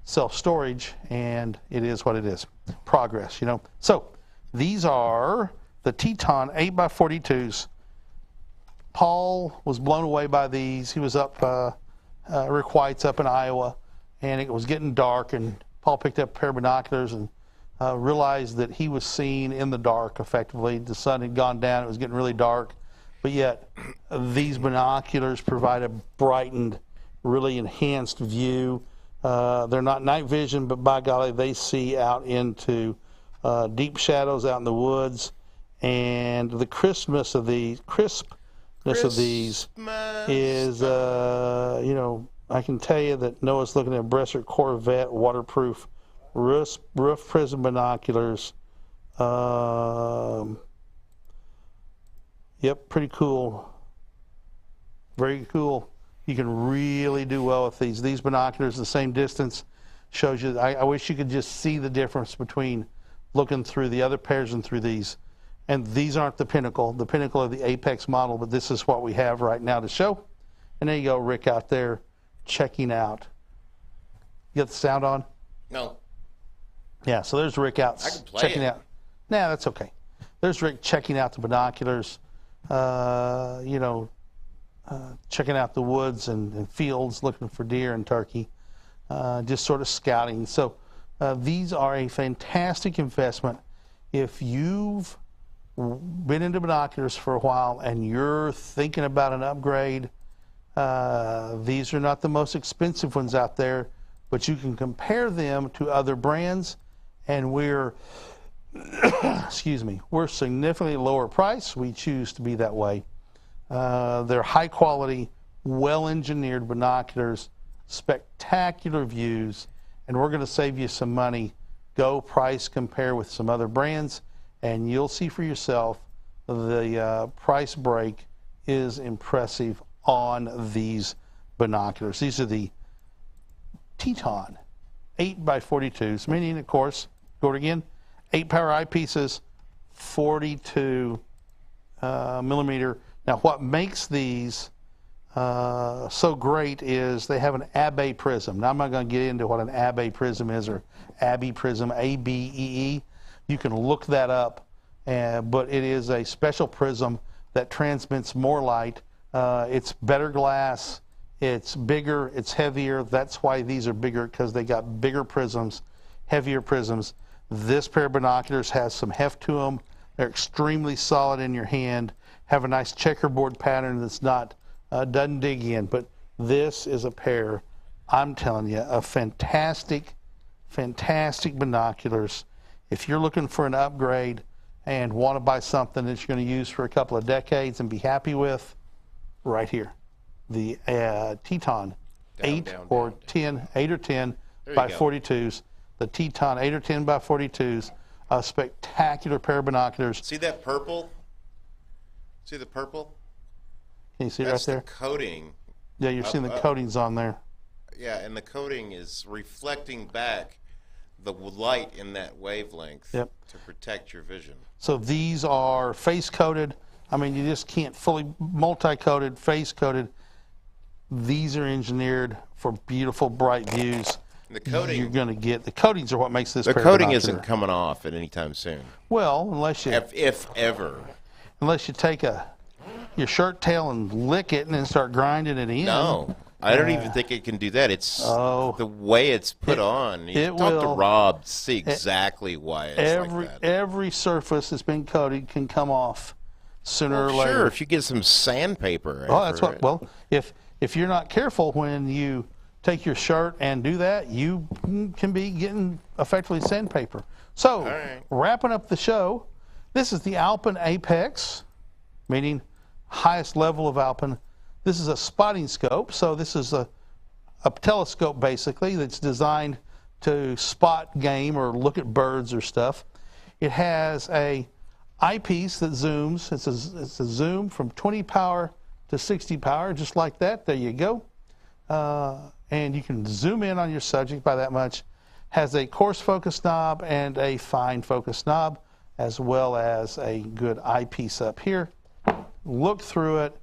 self-storage, and it is what it is. Progress, you know. So these are the Teton 8x42s. Paul was blown away by these. He was up, Rick White's up in Iowa, and it was getting dark, and Paul picked up a pair of binoculars and realized that he was seeing in the dark effectively. The sun had gone down, it was getting really dark, but yet these binoculars provide a brightened, really enhanced view. They're not night vision, but by golly, they see out into deep shadows out in the woods, and the crispness of these is, you know, I can tell you that Noah's looking at Bresser Corvette waterproof roof prism binoculars. Yep, pretty cool. Very cool. You can really do well with these. These binoculars, the same distance, shows you. I wish you could just see the difference between looking through the other pairs and through these. And these aren't the pinnacle of the Apex model, but this is what we have right now to show. And there you go, Rick out there checking out. You got the sound on? No. Yeah, so there's Rick out checking out. Nah, that's okay. There's Rick checking out the binoculars, you know, checking out the woods and fields, looking for deer and turkey, just sort of scouting. So these are a fantastic investment. If you've been into binoculars for a while and you're thinking about an upgrade, these are not the most expensive ones out there, but you can compare them to other brands, and we're excuse me, we're significantly lower price. We choose to be that way. They're high quality, well engineered binoculars, spectacular views, and we're going to save you some money. Go price compare with some other brands, and you'll see for yourself the price break is impressive on these binoculars. These are the Teton 8x42s, meaning, of course, go it again, 8 power eyepieces, 42 millimeter. Now, what makes these so great is they have an Abbe prism. Now, I'm not going to get into what an Abbe prism is, or Abbe prism, A-B-E-E. You can look that up, but it is a special prism that transmits more light. It's better glass, it's bigger, it's heavier. That's why these are bigger, because they got bigger prisms, heavier prisms. This pair of binoculars has some heft to them. They're extremely solid in your hand, have a nice checkerboard pattern that's not, doesn't dig in. But this is a pair, I'm telling you, of fantastic, fantastic binoculars. If you're looking for an upgrade and want to buy something that you're going to use for a couple of decades and be happy with, right here, the Teton 8 or 10 by 42s. The Teton 8 or 10 by 42s, a spectacular pair of binoculars. See that purple? See the purple? Can you see That's it right there? the coating. Yeah, you're seeing the coatings on there. Yeah, and the coating is reflecting back the light in that wavelength to protect your vision. So these are face coated. I mean, you just can't fully multi-coated, face coated. These are engineered for beautiful, bright views. And the coating, you're going to get, the coatings are what makes this. The coating isn't coming off at any time soon. Well, unless you, if ever, unless you take your shirt tail and lick it and then start grinding it in. No, I don't even think it can do that. It's the way it's put on. You talk to Rob to see exactly why it's like that. Every surface that's been coated can come off sooner or later. Sure, if you get some sandpaper. Oh, that's what. Well, if you're not careful when you take your shirt and do that, you can be getting effectively sandpaper. So, wrapping up the show, this is the Alpen Apex, meaning highest level of Alpen. This is a spotting scope, so this is a telescope basically that's designed to spot game or look at birds or stuff. It has a eyepiece that zooms. It's a zoom from 20 power to 60 power, just like that. There you go. And you can zoom in on your subject by that much. Has a coarse focus knob and a fine focus knob, as well as a good eyepiece up here. Look through it.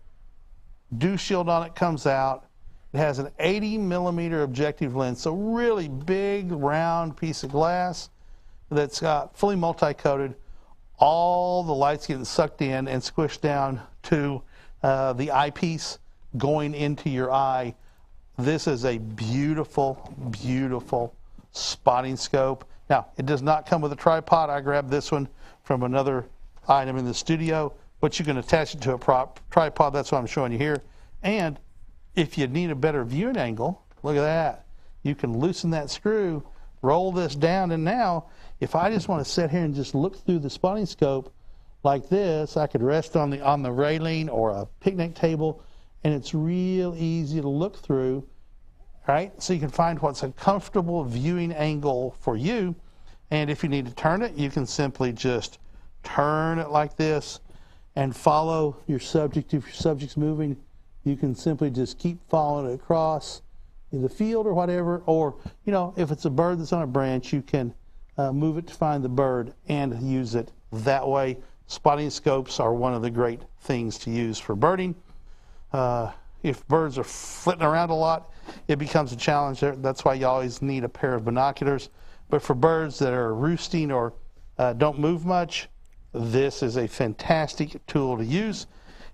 Dew shield on it comes out. It has an 80 millimeter objective lens, so really big, round piece of glass that's got fully multi-coated. All the light's getting sucked in and squished down to the eyepiece going into your eye. This is a beautiful, beautiful spotting scope. Now, it does not come with a tripod. I grabbed this one from another item in the studio, but you can attach it to a tripod. That's what I'm showing you here. And if you need a better viewing angle, look at that. You can loosen that screw, roll this down, and now, if I just want to sit here and just look through the spotting scope like this, I could rest on the railing or a picnic table, and it's real easy to look through, right? So you can find what's a comfortable viewing angle for you. And if you need to turn it, you can simply just turn it like this and follow your subject. If your subject's moving, you can simply just keep following it across in the field or whatever. Or, you know, if it's a bird that's on a branch, you can move it to find the bird and use it that way. Spotting scopes are one of the great things to use for birding. If birds are flitting around a lot, it becomes a challenge. That's why you always need a pair of binoculars. But for birds that are roosting or don't move much, this is a fantastic tool to use.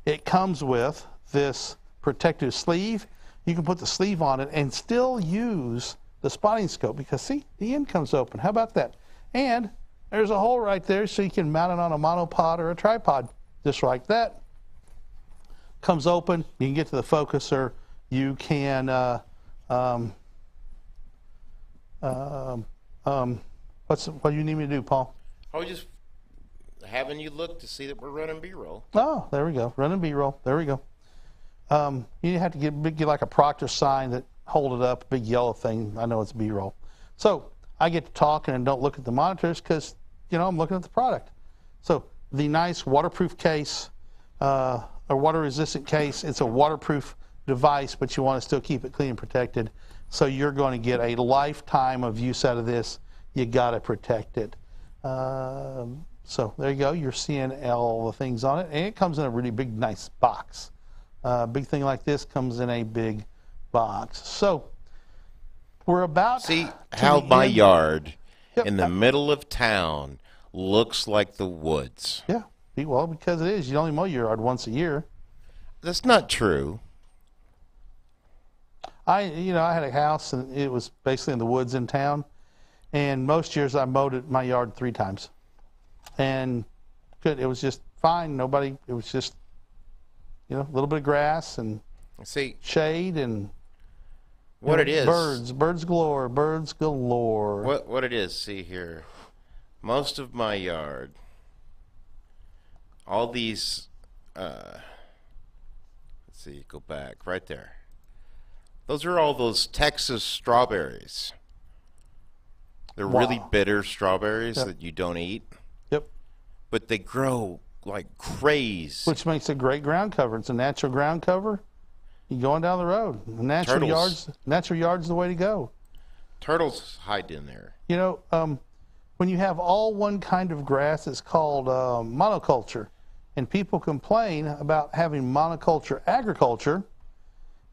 It comes with this protective sleeve. You can put the sleeve on it and still use the spotting scope because, see, the end comes open. How about that? And there's a hole right there so you can mount it on a monopod or a tripod, just like that. Comes open. You can get to the focuser. You can what do you need me to do, Paul? I was just having you look to see that we're running B-roll. Oh, there we go. Running B-roll. There we go. You have to get like a Proctor sign that hold it up, a big yellow thing. I know it's B-roll. So I get to talking and don't look at the monitors because, you know, I'm looking at the product. So the nice waterproof case, a water-resistant case. It's a waterproof device, but you want to still keep it clean and protected. So you're going to get a lifetime of use out of this. You got to protect it. So there you go. You're seeing all the things on it, and it comes in a really big, nice box. Big thing like this comes in a big box. So we're about see how my yard in the middle of town looks like the woods. Yeah. Well, because it is. You only mow your yard once a year. That's not true. I had a house, and it was basically in the woods in town. And most years I mowed my yard 3 times. And good. It was just fine. Nobody, it was just, you know, a little bit of grass and shade and what it is. Birds galore, birds galore. What it is, see here. Most of my yard, all these, let's see, go back, right there. Those are all those Texas strawberries. They're really bitter strawberries that you don't eat. Yep. But they grow like crazy. Which makes a great ground cover. It's a natural ground cover. You're going down the road. Natural yard's the way to go. Turtles hide in there. You know, when you have all one kind of grass, it's called monoculture. And people complain about having monoculture agriculture,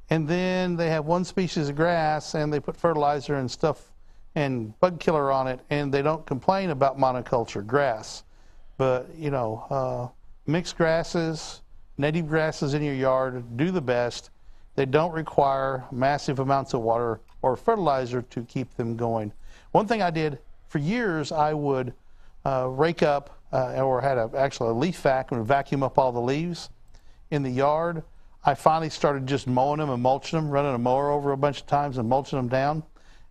and then they have one species of grass and they put fertilizer and stuff and bug killer on it, and they don't complain about monoculture grass. But, you know, mixed grasses, native grasses in your yard do the best. They don't require massive amounts of water or fertilizer to keep them going. One thing I did for years, I would rake up or had actually a leaf vac and vacuum up all the leaves in the yard. I finally started just mowing them and mulching them, running a mower over a bunch of times and mulching them down.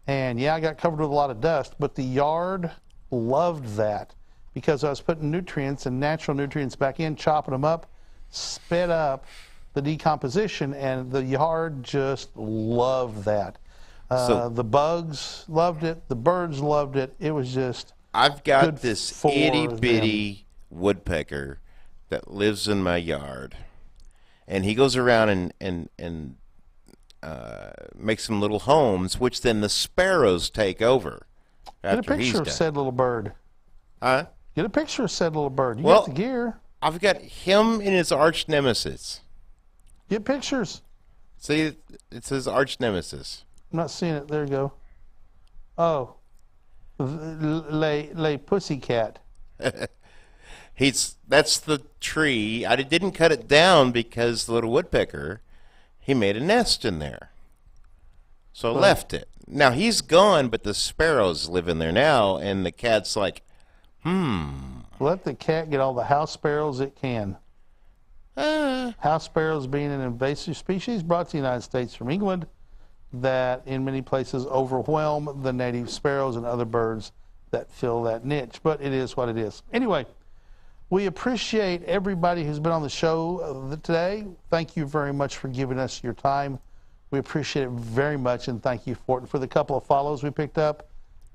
And yeah, I got covered with a lot of dust, but the yard loved that because I was putting nutrients and natural nutrients back in, chopping them up, sped up the decomposition, and the yard just loved that. The bugs loved it. The birds loved it. It was just I've good got this for itty them. bitty woodpecker that lives in my yard, and he goes around and makes some little homes, which then the sparrows take over Get a after he's picture of done. said little bird. Huh? Get a picture of said little bird. You Well- got the gear. I've got him and his arch nemesis. Get pictures. See, it says arch nemesis. I'm not seeing it. There you go. Oh, lay pussycat. That's the tree. I didn't cut it down because the little woodpecker, he made a nest in there. So I left it. Now he's gone, but the sparrows live in there now, and the cat's like, Let the cat get all the house sparrows it can. House sparrows being an invasive species brought to the United States from England that in many places overwhelm the native sparrows and other birds that fill that niche. But it is what it is. Anyway, we appreciate everybody who's been on the show today. Thank you very much for giving us your time. We appreciate it very much, and thank you for it. And for the couple of follows we picked up,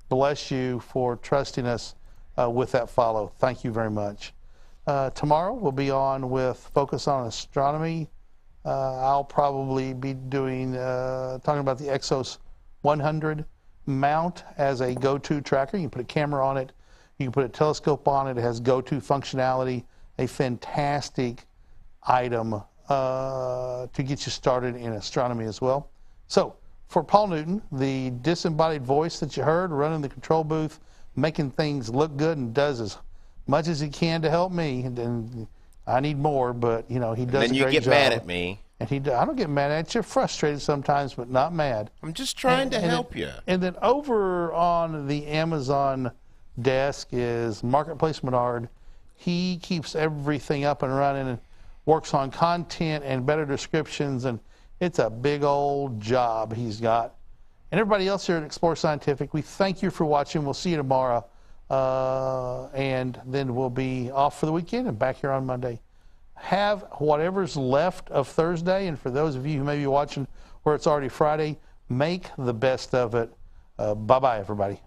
bless you for trusting us with that follow. Thank you very much. Tomorrow we'll be on with Focus on Astronomy. I'll probably be doing talking about the Exos 100 mount as a go-to tracker. You can put a camera on it. You can put a telescope on it. It has go-to functionality. A fantastic item to get you started in astronomy as well. So for Paul Newton, the disembodied voice that you heard running the control booth, making things look good and does as much as he can to help me, and I need more, but he does a great job. then you get mad at me. And I don't get mad at you. Frustrated sometimes, but not mad. I'm just trying to help you. And then over on the Amazon desk is Marketplace Menard. He keeps everything up and running and works on content and better descriptions, and it's a big old job he's got. And everybody else here at Explore Scientific, we thank you for watching. We'll see you tomorrow. And then we'll be off for the weekend and back here on Monday. Have whatever's left of Thursday, and for those of you who may be watching where it's already Friday, make the best of it. Bye-bye, everybody.